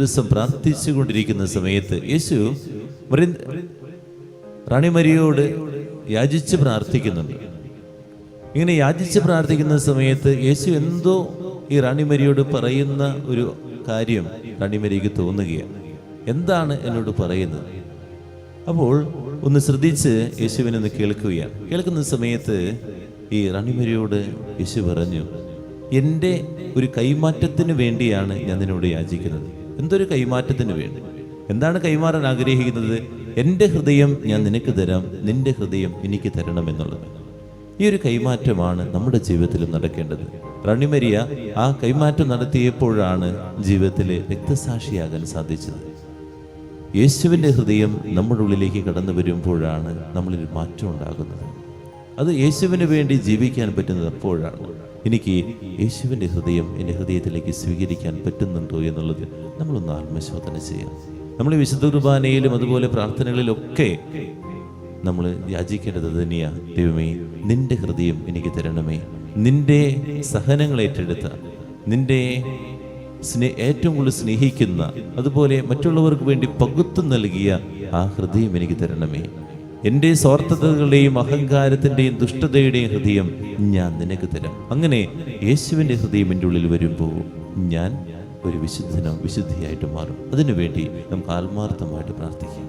ദിവസം പ്രാർത്ഥിച്ചു കൊണ്ടിരിക്കുന്ന സമയത്ത് യേശു റാണി മരിയോട് യാചിച്ച് പ്രാർത്ഥിക്കുന്നുണ്ട്. ഇങ്ങനെ യാചിച്ച് പ്രാർത്ഥിക്കുന്ന സമയത്ത് യേശു എന്തോ ഈ റാണി മരിയോട് പറയുന്ന ഒരു കാര്യം റാണി മരിക്ക് തോന്നുകയാണ്. എന്താണ് എന്നോട് പറയുന്നത്? അപ്പോൾ ഒന്ന് ശ്രദ്ധിച്ച് യേശുവിനൊന്ന് കേൾക്കുകയാണ്. കേൾക്കുന്ന സമയത്ത് ഈ റാണി മരിയോട് യേശു പറഞ്ഞു, എൻ്റെ ഒരു കൈമാറ്റത്തിന് വേണ്ടിയാണ് ഞാൻ നിന്നോട് യാചിക്കുന്നത്. എന്തൊരു കൈമാറ്റത്തിന് വേണ്ടി? എന്താണ് കൈമാറാൻ ആഗ്രഹിക്കുന്നത്? എൻ്റെ ഹൃദയം ഞാൻ നിനക്ക് തരാം, നിന്റെ ഹൃദയം എനിക്ക് തരണം എന്നുള്ളത്. ഈ ഒരു കൈമാറ്റമാണ് നമ്മുടെ ജീവിതത്തിലും നടക്കേണ്ടത്. റാണി മരിയ ആ കൈമാറ്റം നടത്തിയപ്പോഴാണ് ജീവിതത്തിലെ രക്തസാക്ഷിയാകാൻ സാധിച്ചത്. യേശുവിൻ്റെ ഹൃദയം നമ്മുടെ ഉള്ളിലേക്ക് കടന്നു വരുമ്പോഴാണ് നമ്മളിൽ മാറ്റം ഉണ്ടാകുന്നത്. അത് യേശുവിന് വേണ്ടി ജീവിക്കാൻ പറ്റുന്നത് അപ്പോഴാണ്. എനിക്ക് യേശുവിൻ്റെ ഹൃദയം എൻ്റെ ഹൃദയത്തിലേക്ക് സ്വീകരിക്കാൻ പറ്റുന്നുണ്ടോ എന്നുള്ളത് നമ്മളൊന്ന് ആത്മശോധന ചെയ്യാം. നമ്മൾ വിശുദ്ധ കുർബാനയിലും അതുപോലെ പ്രാർത്ഥനകളിലൊക്കെ നമ്മൾ യാചിക്കേണ്ടത് തന്നെയാണ്. ദൈവമേ, നിന്റെ ഹൃദയം എനിക്ക് തരണമേ. നിന്റെ സഹനങ്ങൾ ഏറ്റെടുത്ത, നിന്റെ ഏറ്റവും കൂടുതൽ സ്നേഹിക്കുന്ന, അതുപോലെ മറ്റുള്ളവർക്ക് വേണ്ടി പകുത്തു നൽകിയ ആ ഹൃദയം എനിക്ക് തരണമേ. എൻ്റെ സ്വാർത്ഥതകളുടെയും അഹങ്കാരത്തിൻ്റെയും ദുഷ്ടതയുടെയും ഹൃദയം ഞാൻ നിനക്ക് തരാം. അങ്ങനെ യേശുവിൻ്റെ ഹൃദയം എൻ്റെ ഉള്ളിൽ വരുമ്പോൾ ഞാൻ ഒരു വിശുദ്ധനോ വിശുദ്ധിയായിട്ട് മാറും. അതിനുവേണ്ടി നമുക്ക് ആത്മാർത്ഥമായിട്ട് പ്രാർത്ഥിക്കാം.